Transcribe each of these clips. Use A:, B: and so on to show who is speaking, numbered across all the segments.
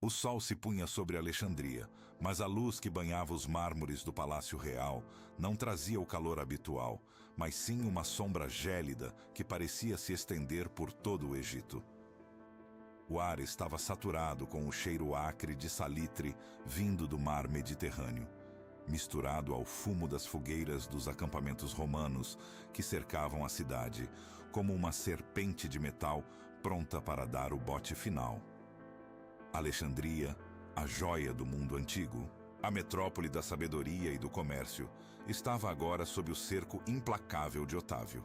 A: O sol se punha sobre Alexandria, mas a luz que banhava os mármores do Palácio Real não trazia o calor habitual, mas sim uma sombra gélida que parecia se estender por todo o Egito. O ar estava saturado com o cheiro acre de salitre vindo do mar Mediterrâneo, misturado ao fumo das fogueiras dos acampamentos romanos que cercavam a cidade, como uma serpente de metal pronta para dar o bote final. Alexandria, a joia do mundo antigo, a metrópole da sabedoria e do comércio, estava agora sob o cerco implacável de Otávio.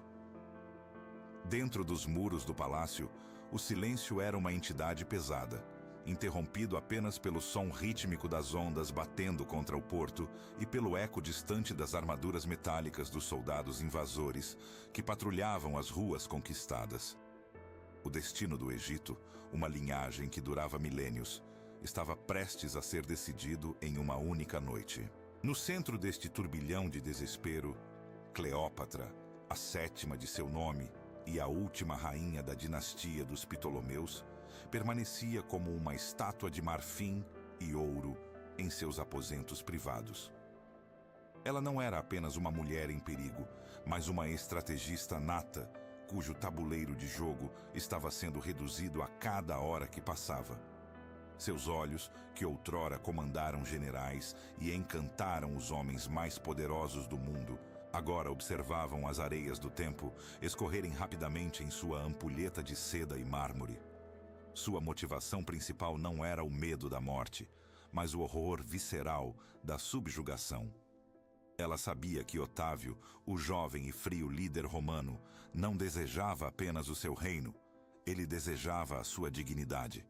A: Dentro dos muros do palácio, o silêncio era uma entidade pesada, interrompido apenas pelo som rítmico das ondas batendo contra o porto e pelo eco distante das armaduras metálicas dos soldados invasores que patrulhavam as ruas conquistadas. O destino do Egito, uma linhagem que durava milênios, estava prestes a ser decidido em uma única noite. No centro deste turbilhão de desespero, Cleópatra, a sétima de seu nome e a última rainha da dinastia dos Ptolomeus, permanecia como uma estátua de marfim e ouro em seus aposentos privados. Ela não era apenas uma mulher em perigo, mas uma estrategista nata, cujo tabuleiro de jogo estava sendo reduzido a cada hora que passava. Seus olhos, que outrora comandaram generais e encantaram os homens mais poderosos do mundo, agora observavam as areias do tempo escorrerem rapidamente em sua ampulheta de seda e mármore. Sua motivação principal não era o medo da morte, mas o horror visceral da subjugação. Ela sabia que Otávio, o jovem e frio líder romano, não desejava apenas o seu reino, ele desejava a sua dignidade.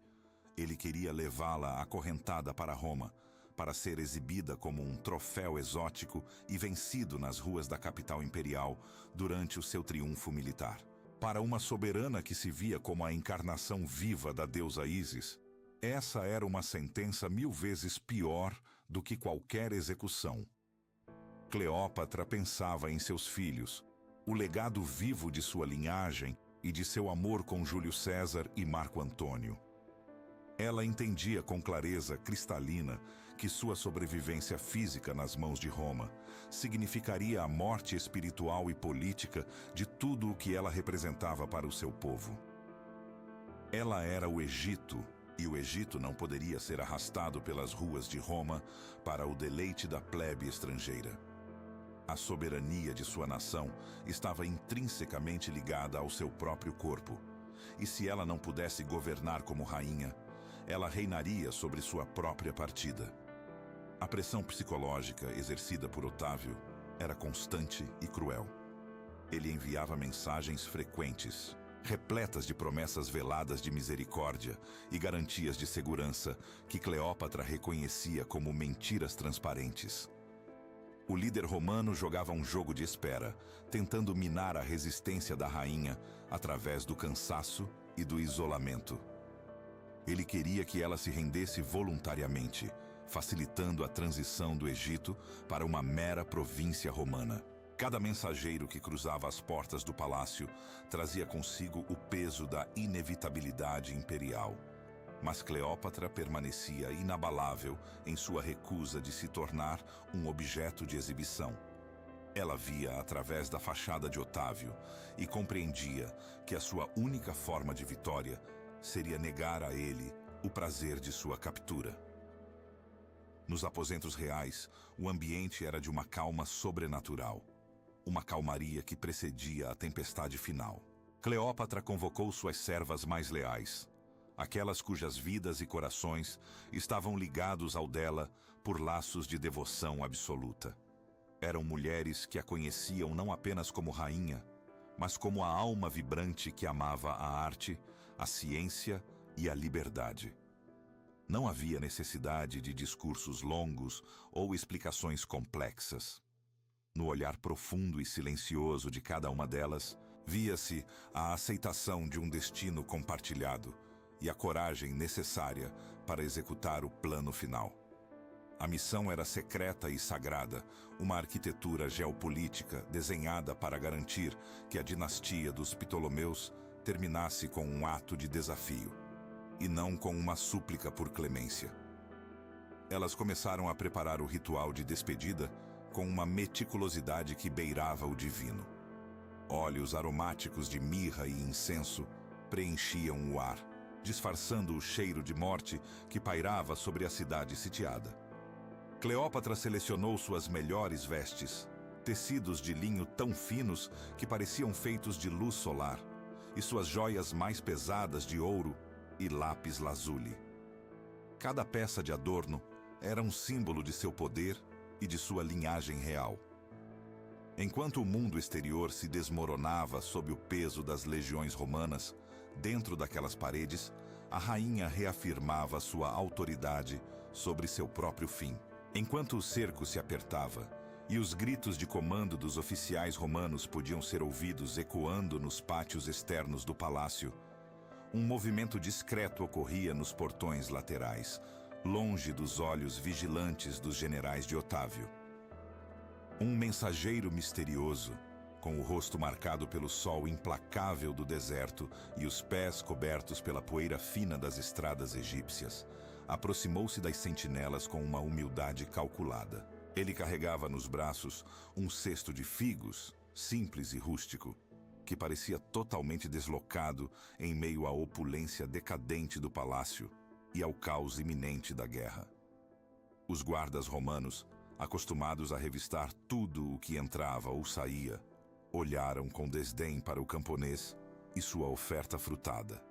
A: Ele queria levá-la acorrentada para Roma, para ser exibida como um troféu exótico e vencido nas ruas da capital imperial durante o seu triunfo militar. Para uma soberana que se via como a encarnação viva da deusa Ísis, essa era uma sentença 1000 vezes pior do que qualquer execução. Cleópatra pensava em seus filhos, o legado vivo de sua linhagem e de seu amor com Júlio César e Marco Antônio. Ela entendia com clareza cristalina que sua sobrevivência física nas mãos de Roma significaria a morte espiritual e política de tudo o que ela representava para o seu povo. Ela era o Egito, e o Egito não poderia ser arrastado pelas ruas de Roma para o deleite da plebe estrangeira. A soberania de sua nação estava intrinsecamente ligada ao seu próprio corpo, e se ela não pudesse governar como rainha, ela reinaria sobre sua própria partida. A pressão psicológica exercida por Otávio era constante e cruel. Ele enviava mensagens frequentes, repletas de promessas veladas de misericórdia e garantias de segurança que Cleópatra reconhecia como mentiras transparentes. O líder romano jogava um jogo de espera, tentando minar a resistência da rainha através do cansaço e do isolamento. Ele queria que ela se rendesse voluntariamente, facilitando a transição do Egito para uma mera província romana. Cada mensageiro que cruzava as portas do palácio trazia consigo o peso da inevitabilidade imperial. Mas Cleópatra permanecia inabalável em sua recusa de se tornar um objeto de exibição. Ela via através da fachada de Otávio e compreendia que a sua única forma de vitória seria negar a ele o prazer de sua captura. Nos aposentos reais, o ambiente era de uma calma sobrenatural, uma calmaria que precedia a tempestade final. Cleópatra convocou suas servas mais leais, aquelas cujas vidas e corações estavam ligados ao dela por laços de devoção absoluta. Eram mulheres que a conheciam não apenas como rainha, mas como a alma vibrante que amava a arte, a ciência e a liberdade. Não havia necessidade de discursos longos ou explicações complexas. No olhar profundo e silencioso de cada uma delas, via-se a aceitação de um destino compartilhado e a coragem necessária para executar o plano final. A missão era secreta e sagrada, uma arquitetura geopolítica desenhada para garantir que a dinastia dos Ptolomeus terminasse com um ato de desafio. e não com uma súplica por clemência. Elas começaram a preparar o ritual de despedida com uma meticulosidade que beirava o divino. Óleos aromáticos de mirra e incenso preenchiam o ar, disfarçando o cheiro de morte que pairava sobre a cidade sitiada. Cleópatra selecionou suas melhores vestes, tecidos de linho tão finos que pareciam feitos de luz solar, e suas joias mais pesadas de ouro e lápis lazuli. Cada peça de adorno era um símbolo de seu poder e de sua linhagem real. Enquanto o mundo exterior se desmoronava sob o peso das legiões romanas, dentro daquelas paredes, a rainha reafirmava sua autoridade sobre seu próprio fim. Enquanto o cerco se apertava e os gritos de comando dos oficiais romanos podiam ser ouvidos ecoando nos pátios externos do palácio, um movimento discreto ocorria nos portões laterais, longe dos olhos vigilantes dos generais de Otávio. Um mensageiro misterioso, com o rosto marcado pelo sol implacável do deserto e os pés cobertos pela poeira fina das estradas egípcias, aproximou-se das sentinelas com uma humildade calculada. Ele carregava nos braços um cesto de figos, simples e rústico, que parecia totalmente deslocado em meio à opulência decadente do palácio e ao caos iminente da guerra. Os guardas romanos, acostumados a revistar tudo o que entrava ou saía, olharam com desdém para o camponês e sua oferta frutada.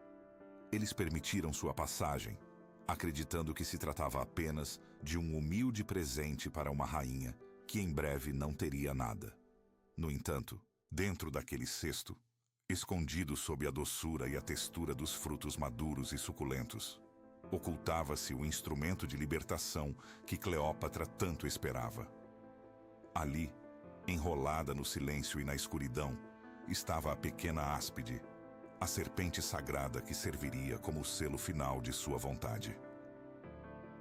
A: Eles permitiram sua passagem, acreditando que se tratava apenas de um humilde presente para uma rainha que em breve não teria nada. No entanto, dentro daquele cesto, escondido sob a doçura e a textura dos frutos maduros e suculentos, ocultava-se o instrumento de libertação que Cleópatra tanto esperava. Ali, enrolada no silêncio e na escuridão, estava a pequena áspide, a serpente sagrada que serviria como o selo final de sua vontade.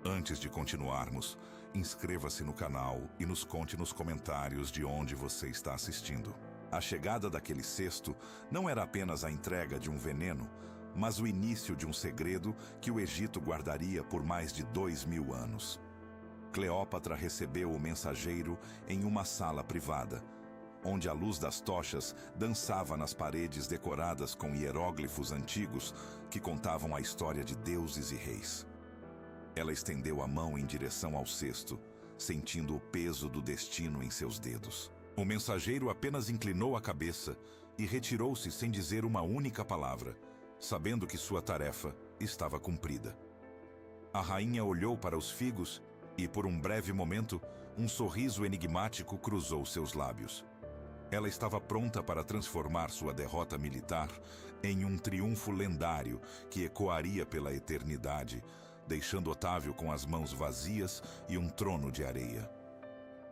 A: Antes de continuarmos, inscreva-se no canal e nos conte nos comentários de onde você está assistindo. A chegada daquele cesto não era apenas a entrega de um veneno, mas o início de um segredo que o Egito guardaria por mais de 2000 anos. Cleópatra recebeu o mensageiro em uma sala privada, onde a luz das tochas dançava nas paredes decoradas com hieróglifos antigos que contavam a história de deuses e reis. Ela estendeu a mão em direção ao cesto, sentindo o peso do destino em seus dedos. O mensageiro apenas inclinou a cabeça e retirou-se sem dizer uma única palavra, sabendo que sua tarefa estava cumprida. A rainha olhou para os figos e, por um breve momento, um sorriso enigmático cruzou seus lábios. Ela estava pronta para transformar sua derrota militar em um triunfo lendário que ecoaria pela eternidade, deixando Otávio com as mãos vazias e um trono de areia.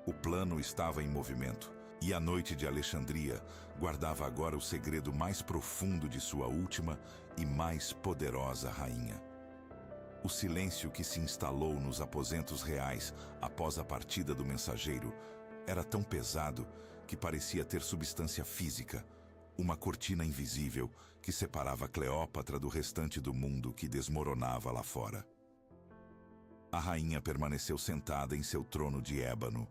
A: O plano estava em movimento, e a noite de Alexandria guardava agora o segredo mais profundo de sua última e mais poderosa rainha. O silêncio que se instalou nos aposentos reais após a partida do mensageiro era tão pesado que parecia ter substância física, uma cortina invisível que separava Cleópatra do restante do mundo que desmoronava lá fora. A rainha permaneceu sentada em seu trono de ébano,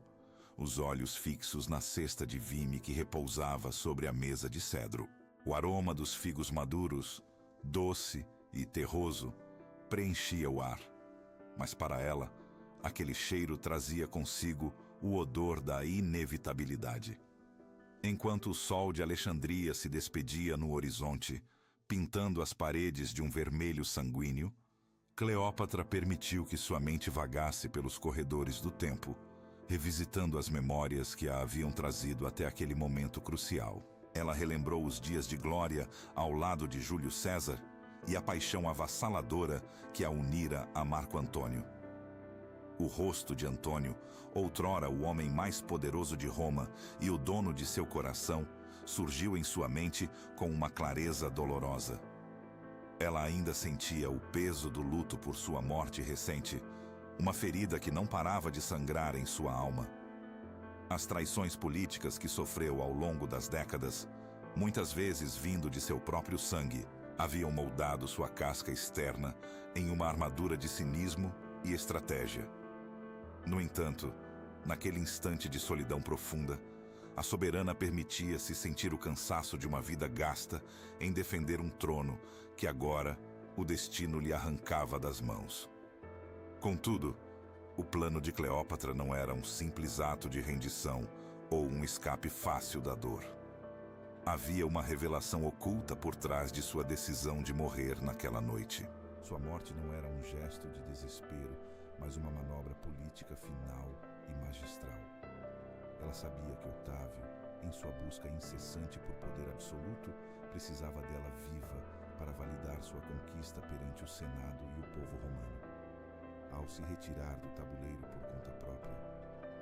A: os olhos fixos na cesta de vime que repousava sobre a mesa de cedro. O aroma dos figos maduros, doce e terroso, preenchia o ar, mas para ela, aquele cheiro trazia consigo o odor da inevitabilidade. Enquanto o sol de Alexandria se despedia no horizonte, pintando as paredes de um vermelho sanguíneo, Cleópatra permitiu que sua mente vagasse pelos corredores do tempo, revisitando as memórias que a haviam trazido até aquele momento crucial. Ela relembrou os dias de glória ao lado de Júlio César e a paixão avassaladora que a unira a Marco Antônio. O rosto de Antônio, outrora o homem mais poderoso de Roma e o dono de seu coração, surgiu em sua mente com uma clareza dolorosa. Ela ainda sentia o peso do luto por sua morte recente, uma ferida que não parava de sangrar em sua alma. As traições políticas que sofreu ao longo das décadas, muitas vezes vindo de seu próprio sangue, Haviam moldado sua casca externa em uma armadura de cinismo e estratégia. No entanto, naquele instante de solidão profunda, a soberana permitia-se sentir o cansaço de uma vida gasta em defender um trono que agora o destino lhe arrancava das mãos. Contudo, o plano de Cleópatra não era um simples ato de rendição ou um escape fácil da dor. Havia uma revelação oculta por trás de sua decisão de morrer naquela noite. Sua morte não era um gesto de desespero, mas uma manobra política final e magistral. Ela sabia que Otávio, em sua busca incessante por poder absoluto, precisava dela viva para validar sua conquista perante o Senado e o povo romano. Ao se retirar do tabuleiro por conta própria,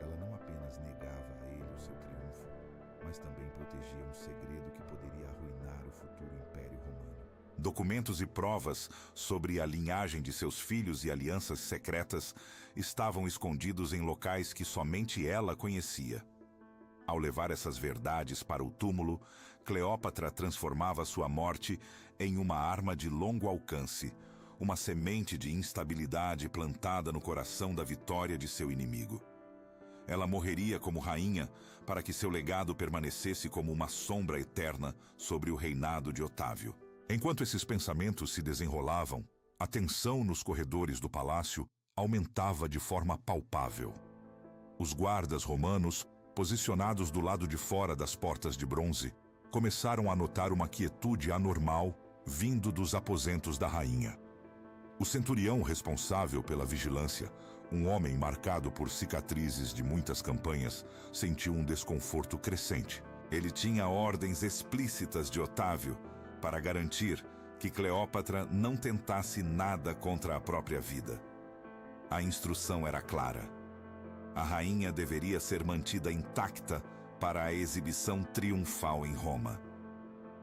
A: ela não apenas negava a ele o seu triunfo, mas também protegia um segredo que poderia arruinar o futuro Império Romano. Documentos e provas sobre a linhagem de seus filhos e alianças secretas estavam escondidos em locais que somente ela conhecia. Ao levar essas verdades para o túmulo, Cleópatra transformava sua morte em uma arma de longo alcance, uma semente de instabilidade plantada no coração da vitória de seu inimigo. Ela morreria como rainha para que seu legado permanecesse como uma sombra eterna sobre o reinado de Otávio. Enquanto esses pensamentos se desenrolavam, a tensão nos corredores do palácio aumentava de forma palpável. Os guardas romanos, posicionados do lado de fora das portas de bronze, começaram a notar uma quietude anormal vindo dos aposentos da rainha. O centurião responsável pela vigilância, um homem marcado por cicatrizes de muitas campanhas, sentiu um desconforto crescente. Ele tinha ordens explícitas de Otávio para garantir que Cleópatra não tentasse nada contra a própria vida. A instrução era clara. A rainha deveria ser mantida intacta para a exibição triunfal em Roma.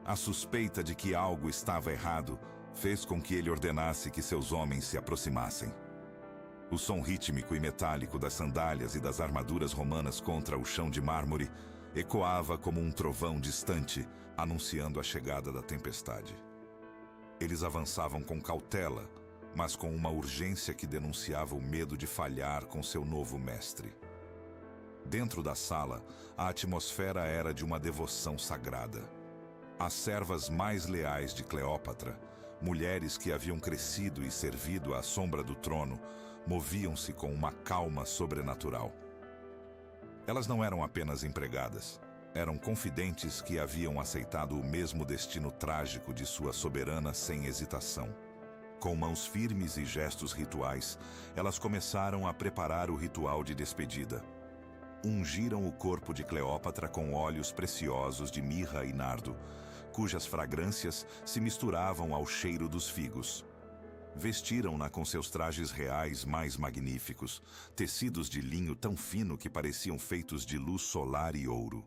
A: A suspeita de que algo estava errado fez com que ele ordenasse que seus homens se aproximassem. O som rítmico e metálico das sandálias e das armaduras romanas contra o chão de mármore ecoava como um trovão distante, anunciando a chegada da tempestade. Eles avançavam com cautela, mas com uma urgência que denunciava o medo de falhar com seu novo mestre. Dentro da sala, a atmosfera era de uma devoção sagrada. As servas mais leais de Cleópatra, mulheres que haviam crescido e servido à sombra do trono, moviam-se com uma calma sobrenatural. Elas não eram apenas empregadas, eram confidentes que haviam aceitado o mesmo destino trágico de sua soberana sem hesitação. Com mãos firmes e gestos rituais, elas começaram a preparar o ritual de despedida. Ungiram o corpo de Cleópatra com óleos preciosos de mirra e nardo, cujas fragrâncias se misturavam ao cheiro dos figos. Vestiram-na com seus trajes reais mais magníficos, tecidos de linho tão fino que pareciam feitos de luz solar e ouro.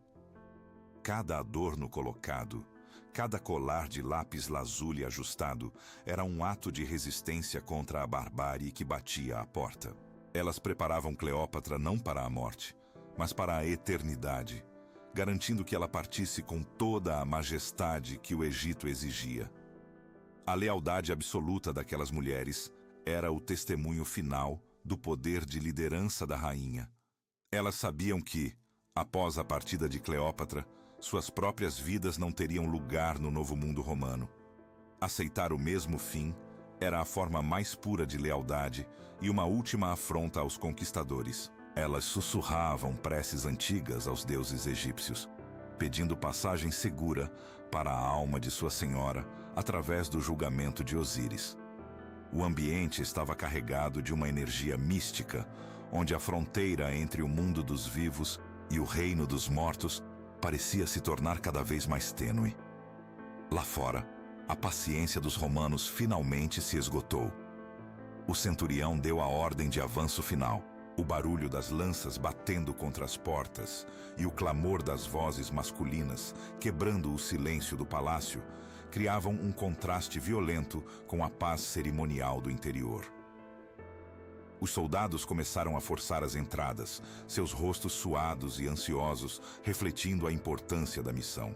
A: Cada adorno colocado, cada colar de lápis lazuli ajustado, era um ato de resistência contra a barbárie que batia à porta. Elas preparavam Cleópatra não para a morte, mas para a eternidade, garantindo que ela partisse com toda a majestade que o Egito exigia. A lealdade absoluta daquelas mulheres era o testemunho final do poder de liderança da rainha. Elas sabiam que, após a partida de Cleópatra, suas próprias vidas não teriam lugar no novo mundo romano. Aceitar o mesmo fim era a forma mais pura de lealdade e uma última afronta aos conquistadores. Elas sussurravam preces antigas aos deuses egípcios, pedindo passagem segura para a alma de sua senhora através do julgamento de Osíris. O ambiente estava carregado de uma energia mística, onde a fronteira entre o mundo dos vivos e o reino dos mortos parecia se tornar cada vez mais tênue. Lá fora, a paciência dos romanos finalmente se esgotou. O centurião deu a ordem de avanço final. O barulho das lanças batendo contra as portas e o clamor das vozes masculinas, quebrando o silêncio do palácio, criavam um contraste violento com a paz cerimonial do interior. Os soldados começaram a forçar as entradas, seus rostos suados e ansiosos, refletindo a importância da missão.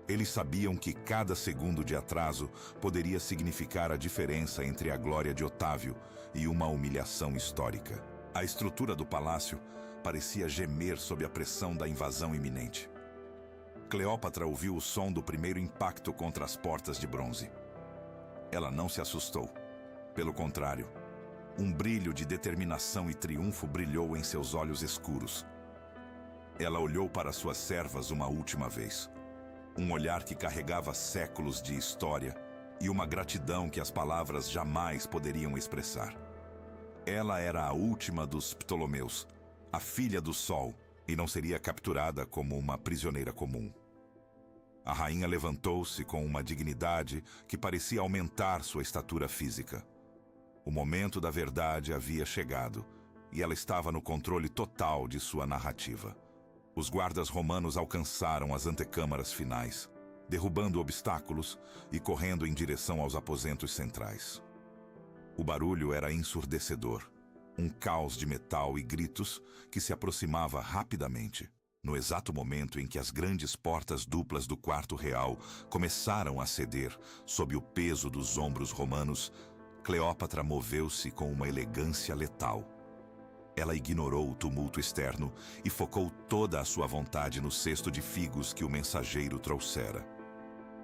A: Eles sabiam que cada segundo de atraso poderia significar a diferença entre a glória de Otávio e uma humilhação histórica. A estrutura do palácio parecia gemer sob a pressão da invasão iminente. Cleópatra ouviu o som do primeiro impacto contra as portas de bronze. Ela não se assustou. Pelo contrário, um brilho de determinação e triunfo brilhou em seus olhos escuros. Ela olhou para suas servas uma última vez. Um olhar que carregava séculos de história e uma gratidão que as palavras jamais poderiam expressar. Ela era a última dos Ptolomeus, a filha do Sol, e não seria capturada como uma prisioneira comum. A rainha levantou-se com uma dignidade que parecia aumentar sua estatura física. O momento da verdade havia chegado, e ela estava no controle total de sua narrativa. Os guardas romanos alcançaram as antecâmaras finais, derrubando obstáculos e correndo em direção aos aposentos centrais. O barulho era ensurdecedor, um caos de metal e gritos que se aproximava rapidamente. No exato momento em que as grandes portas duplas do quarto real começaram a ceder sob o peso dos ombros romanos, Cleópatra moveu-se com uma elegância letal. Ela ignorou o tumulto externo e focou toda a sua vontade no cesto de figos que o mensageiro trouxera.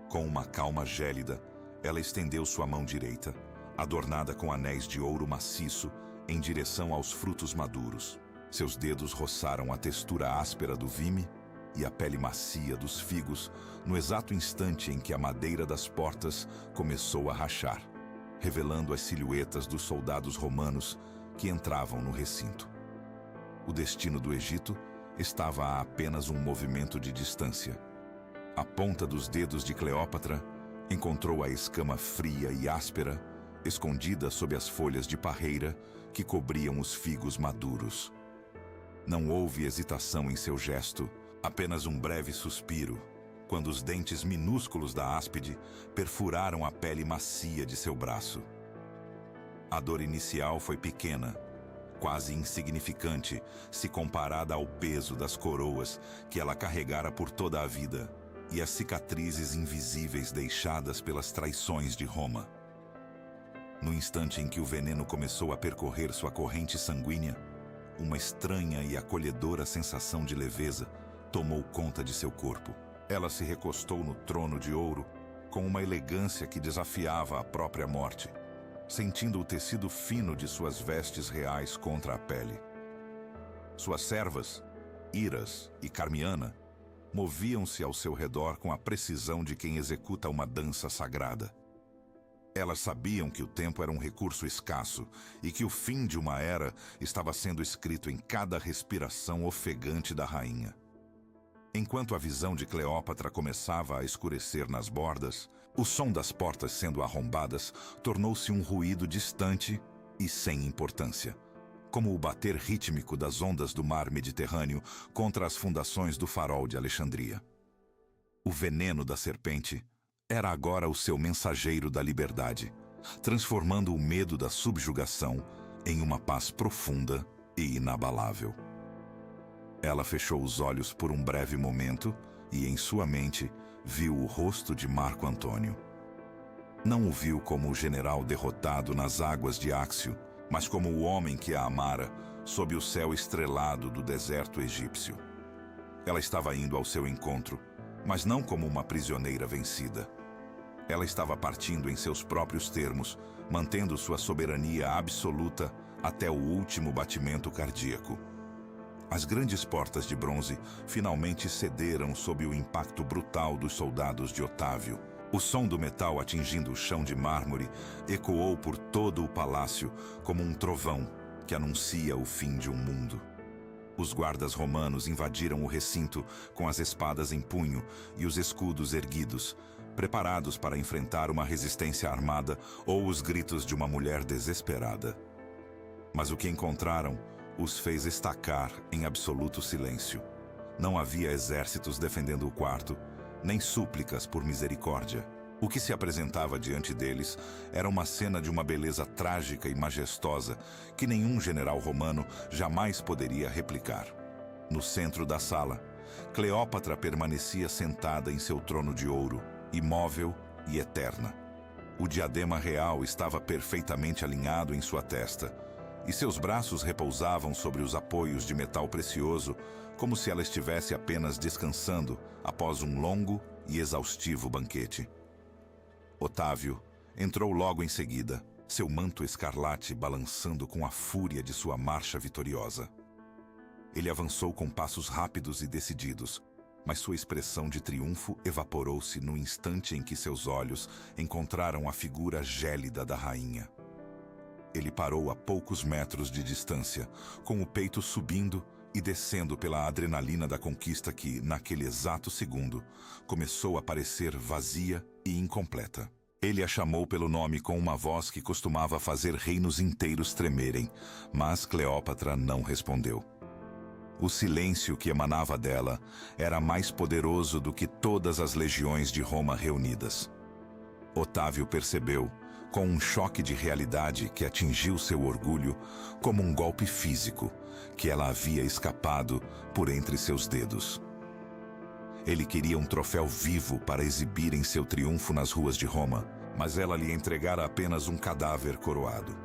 A: Com uma calma gélida, ela estendeu sua mão direita, adornada com anéis de ouro maciço, em direção aos frutos maduros. Seus dedos roçaram a textura áspera do vime e a pele macia dos figos no exato instante em que a madeira das portas começou a rachar, revelando as silhuetas dos soldados romanos que entravam no recinto. O destino do Egito estava a apenas um movimento de distância. A ponta dos dedos de Cleópatra encontrou a escama fria e áspera, escondida sob as folhas de parreira que cobriam os figos maduros. Não houve hesitação em seu gesto, apenas um breve suspiro, quando os dentes minúsculos da áspide perfuraram a pele macia de seu braço. A dor inicial foi pequena, quase insignificante se comparada ao peso das coroas que ela carregara por toda a vida e as cicatrizes invisíveis deixadas pelas traições de Roma. No instante em que o veneno começou a percorrer sua corrente sanguínea, uma estranha e acolhedora sensação de leveza tomou conta de seu corpo. Ela se recostou no trono de ouro com uma elegância que desafiava a própria morte, sentindo o tecido fino de suas vestes reais contra a pele. Suas servas, Iras e Carmiana, moviam-se ao seu redor com a precisão de quem executa uma dança sagrada. Elas sabiam que o tempo era um recurso escasso e que o fim de uma era estava sendo escrito em cada respiração ofegante da rainha. Enquanto a visão de Cleópatra começava a escurecer nas bordas, o som das portas sendo arrombadas tornou-se um ruído distante e sem importância, como o bater rítmico das ondas do mar Mediterrâneo contra as fundações do farol de Alexandria. O veneno da serpente era agora o seu mensageiro da liberdade, transformando o medo da subjugação em uma paz profunda e inabalável. Ela fechou os olhos por um breve momento e, em sua mente, viu o rosto de Marco Antônio. Não o viu como o general derrotado nas águas de Áxio, mas como o homem que a amara sob o céu estrelado do deserto egípcio. Ela estava indo ao seu encontro, mas não como uma prisioneira vencida. Ela estava partindo em seus próprios termos, mantendo sua soberania absoluta até o último batimento cardíaco. As grandes portas de bronze finalmente cederam sob o impacto brutal dos soldados de Otávio. O som do metal atingindo o chão de mármore ecoou por todo o palácio como um trovão que anuncia o fim de um mundo. Os guardas romanos invadiram o recinto com as espadas em punho e os escudos erguidos, preparados para enfrentar uma resistência armada ou os gritos de uma mulher desesperada. Mas o que encontraram os fez estacar em absoluto silêncio. Não havia exércitos defendendo o quarto, nem súplicas por misericórdia. O que se apresentava diante deles era uma cena de uma beleza trágica e majestosa que nenhum general romano jamais poderia replicar. No centro da sala, Cleópatra permanecia sentada em seu trono de ouro, imóvel e eterna. O diadema real estava perfeitamente alinhado em sua testa, e seus braços repousavam sobre os apoios de metal precioso, como se ela estivesse apenas descansando após um longo e exaustivo banquete. Otávio entrou logo em seguida, seu manto escarlate balançando com a fúria de sua marcha vitoriosa. Ele avançou com passos rápidos e decididos, mas sua expressão de triunfo evaporou-se no instante em que seus olhos encontraram a figura gélida da rainha. Ele parou a poucos metros de distância, com o peito subindo e descendo pela adrenalina da conquista que, naquele exato segundo, começou a parecer vazia e incompleta. Ele a chamou pelo nome com uma voz que costumava fazer reinos inteiros tremerem, mas Cleópatra não respondeu. O silêncio que emanava dela era mais poderoso do que todas as legiões de Roma reunidas. Otávio percebeu, com um choque de realidade que atingiu seu orgulho, como um golpe físico, que ela havia escapado por entre seus dedos. Ele queria um troféu vivo para exibir em seu triunfo nas ruas de Roma, mas ela lhe entregara apenas um cadáver coroado.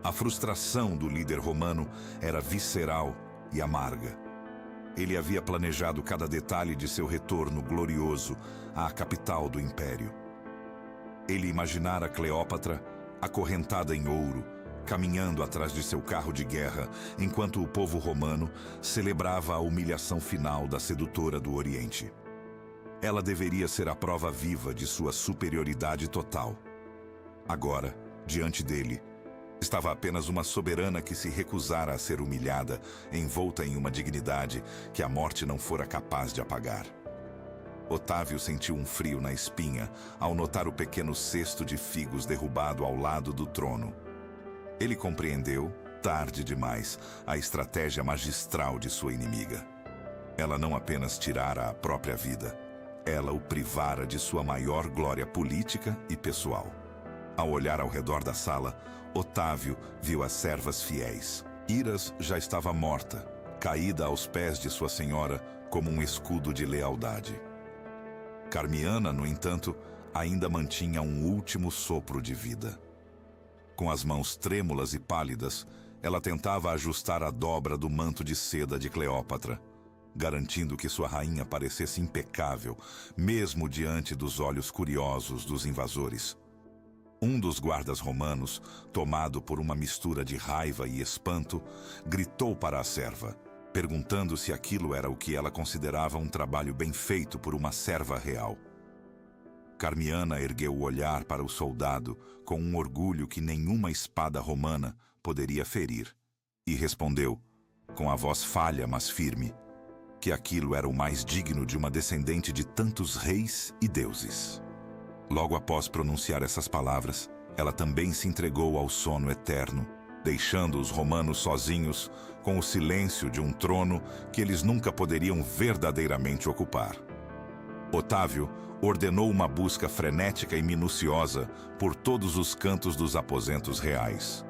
A: A frustração do líder romano era visceral e amarga. Ele havia planejado cada detalhe de seu retorno glorioso à capital do império. Ele imaginara Cleópatra acorrentada em ouro, caminhando atrás de seu carro de guerra, enquanto o povo romano celebrava a humilhação final da sedutora do Oriente. Ela deveria ser a prova viva de sua superioridade total. Agora, diante dele, estava apenas uma soberana que se recusara a ser humilhada, envolta em uma dignidade que a morte não fora capaz de apagar. Otávio sentiu um frio na espinha ao notar o pequeno cesto de figos derrubado ao lado do trono. Ele compreendeu, tarde demais, a estratégia magistral de sua inimiga. Ela não apenas tirara a própria vida, ela o privara de sua maior glória política e pessoal. Ao olhar ao redor da sala, Otávio viu as servas fiéis. Iras já estava morta, caída aos pés de sua senhora como um escudo de lealdade. Carmiana, no entanto, ainda mantinha um último sopro de vida. Com as mãos trêmulas e pálidas, ela tentava ajustar a dobra do manto de seda de Cleópatra, garantindo que sua rainha parecesse impecável, mesmo diante dos olhos curiosos dos invasores. Um dos guardas romanos, tomado por uma mistura de raiva e espanto, gritou para a serva, perguntando se aquilo era o que ela considerava um trabalho bem feito por uma serva real. Carmiana ergueu o olhar para o soldado com um orgulho que nenhuma espada romana poderia ferir, e respondeu, com a voz falha mas firme, que aquilo era o mais digno de uma descendente de tantos reis e deuses. Logo após pronunciar essas palavras, ela também se entregou ao sono eterno, deixando os romanos sozinhos com o silêncio de um trono que eles nunca poderiam verdadeiramente ocupar. Otávio ordenou uma busca frenética e minuciosa por todos os cantos dos aposentos reais.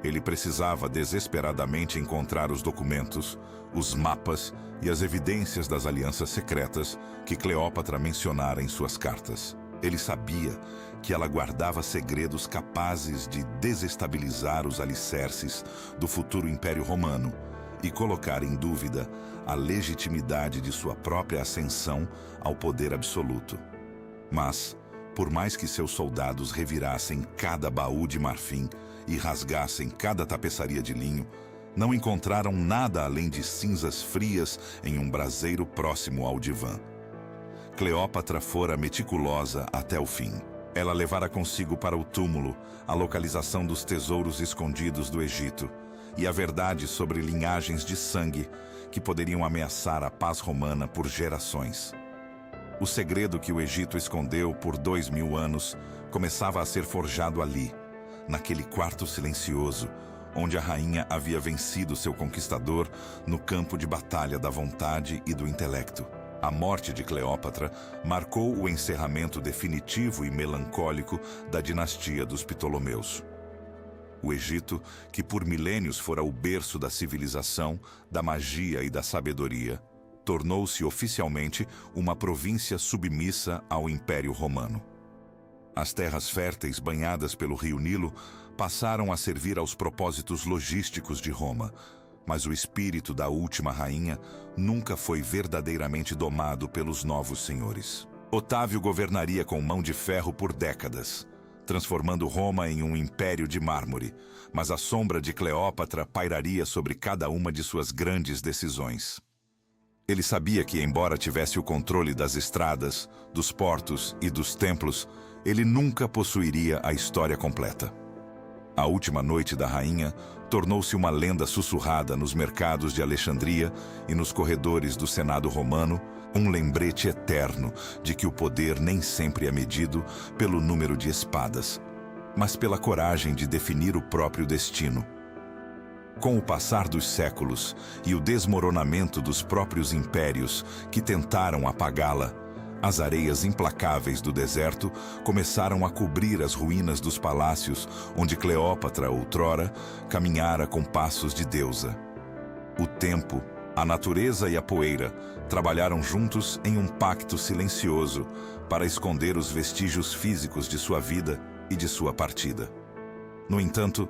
A: Ele precisava desesperadamente encontrar os documentos, os mapas e as evidências das alianças secretas que Cleópatra mencionara em suas cartas. Ele sabia que ela guardava segredos capazes de desestabilizar os alicerces do futuro Império Romano e colocar em dúvida a legitimidade de sua própria ascensão ao poder absoluto. Mas, por mais que seus soldados revirassem cada baú de marfim e rasgassem cada tapeçaria de linho, não encontraram nada além de cinzas frias em um braseiro próximo ao divã. Cleópatra fora meticulosa até o fim. Ela levara consigo para o túmulo a localização dos tesouros escondidos do Egito e a verdade sobre linhagens de sangue que poderiam ameaçar a paz romana por gerações. O segredo que o Egito escondeu por 2000 anos começava a ser forjado ali, naquele quarto silencioso, onde a rainha havia vencido seu conquistador no campo de batalha da vontade e do intelecto. A morte de Cleópatra marcou o encerramento definitivo e melancólico da dinastia dos Ptolomeus. O Egito, que por milênios fora o berço da civilização, da magia e da sabedoria, tornou-se oficialmente uma província submissa ao Império Romano. As terras férteis banhadas pelo rio Nilo passaram a servir aos propósitos logísticos de Roma, mas o espírito da última rainha nunca foi verdadeiramente domado pelos novos senhores. Otávio governaria com mão de ferro por décadas, transformando Roma em um império de mármore, mas a sombra de Cleópatra pairaria sobre cada uma de suas grandes decisões. Ele sabia que, embora tivesse o controle das estradas, dos portos e dos templos, ele nunca possuiria a história completa. A última noite da rainha tornou-se uma lenda sussurrada nos mercados de Alexandria e nos corredores do Senado romano, um lembrete eterno de que o poder nem sempre é medido pelo número de espadas, mas pela coragem de definir o próprio destino. Com o passar dos séculos e o desmoronamento dos próprios impérios que tentaram apagá-la, as areias implacáveis do deserto começaram a cobrir as ruínas dos palácios onde Cleópatra, outrora, caminhara com passos de deusa. O tempo, a natureza e a poeira trabalharam juntos em um pacto silencioso para esconder os vestígios físicos de sua vida e de sua partida. No entanto,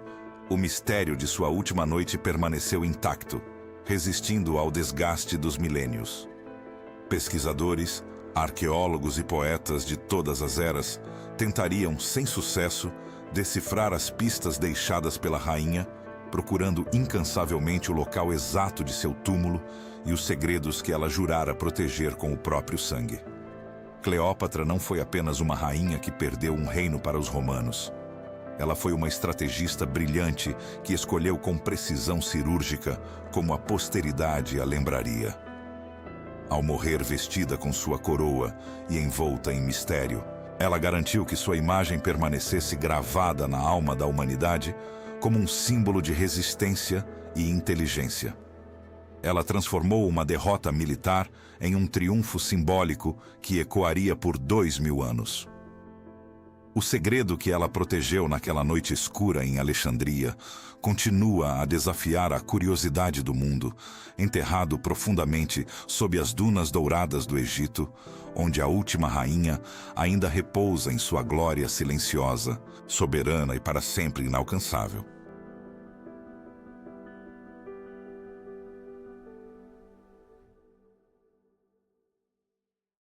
A: o mistério de sua última noite permaneceu intacto, resistindo ao desgaste dos milênios. Pesquisadores, arqueólogos e poetas de todas as eras tentariam, sem sucesso, decifrar as pistas deixadas pela rainha, procurando incansavelmente o local exato de seu túmulo e os segredos que ela jurara proteger com o próprio sangue. Cleópatra não foi apenas uma rainha que perdeu um reino para os romanos. Ela foi uma estrategista brilhante que escolheu com precisão cirúrgica como a posteridade a lembraria. Ao morrer vestida com sua coroa e envolta em mistério, ela garantiu que sua imagem permanecesse gravada na alma da humanidade como um símbolo de resistência e inteligência. Ela transformou uma derrota militar em um triunfo simbólico que ecoaria por 2000 anos. O segredo que ela protegeu naquela noite escura em Alexandria continua a desafiar a curiosidade do mundo, enterrado profundamente sob as dunas douradas do Egito, onde a última rainha ainda repousa em sua glória silenciosa, soberana e para sempre inalcançável.